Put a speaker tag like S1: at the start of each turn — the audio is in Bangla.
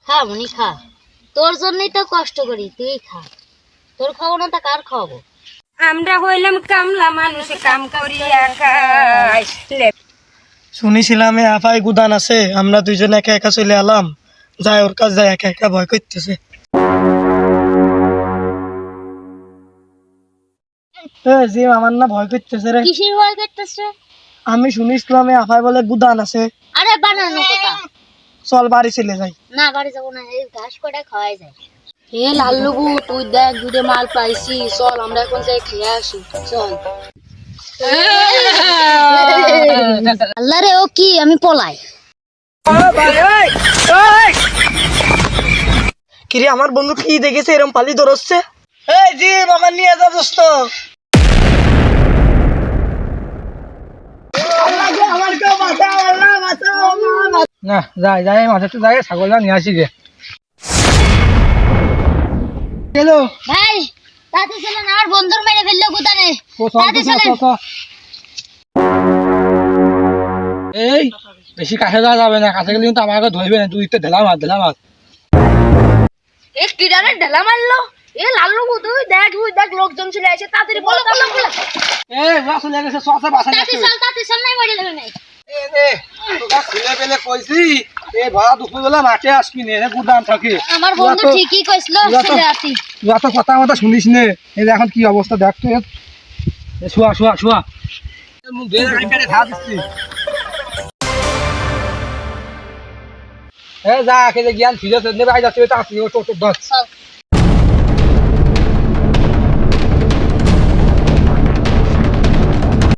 S1: খা মনি খা, তোর জন্যই তো কষ্ট করি, তুই খা। তোর খাবো না তা কার খাওয়াবো?
S2: আমরা হইলাম কামলা মানুষ, কাম করিয়া খাই।
S3: শুনেছিলাম এ আফাই গুদান আছে, আমরা দুইজন একা একা চলে এলাম। যাই ওর কাছে যাই, একা একা ভয় করতেছে। জিম আমার না ভয় করতেছে রে।
S1: কিসের ভয় করতেছে?
S3: আমি শুনেছিলাম এ আফাই বলে গুদান আছে।
S1: আরে বানানো কথা।
S3: চল বাড়ি চলে যাই।
S1: না বাড়ি যাবো না, এই ঘাস কটা খাওয়াই যায়।
S2: এ লাল্লুবু, তুই দেখ দুটো মাল পাইছি, চল আমরা এখন যাই খেয়ে আসি, চল।
S1: আল্লাহ রে, ও কি, আমি পলাই।
S3: কিরে আমার বন্ধু কি দেখেছে এরকম পালি ধরছে? এই জিম আমার নিয়ে যা দোস্ত।
S4: না যাই যাই মাঠে তো যাই, ছাগলটা নিয়ে আসি গে। হ্যালো
S1: ভাই তাতে চলেন, আমার বন্ধুর মেরে ফেললো গুদানে। তাতে চলেন।
S4: এই বেশি কাছে যাওয়া যাবে না, কাছে গেলে কিন্তু আমাকে ধরবে না, তুই তো ঢেলা মার।
S2: এ কিডারে ঢেলা মারলো? এ লাল্লুবু, তুই দেখ লোকজন চলে আসে, তাড়াতাড়ি বলো।
S4: এই ওরা চলে গেছে, সসা বাসা
S1: তাতে চল নাই মরে যাবে না।
S4: খুলে পেলে কইছি এই ভরা দুপুরবেলা মাঠে আসবি নে, গুদাম থাকে।
S1: আমার বন্ধু ঠিকই কইছিল, চলে আসি।
S4: তুই তো কথা মতো শুনিস নে। এই যে এখন কি অবস্থা দেখ তো, শোয়া মুখ ধুয়ে আমি পেটে খা দিচ্ছি। যা খেলে জ্ঞান ফিরে নেবে, আই যাচ্ছে, টোটো ধর।
S1: চল।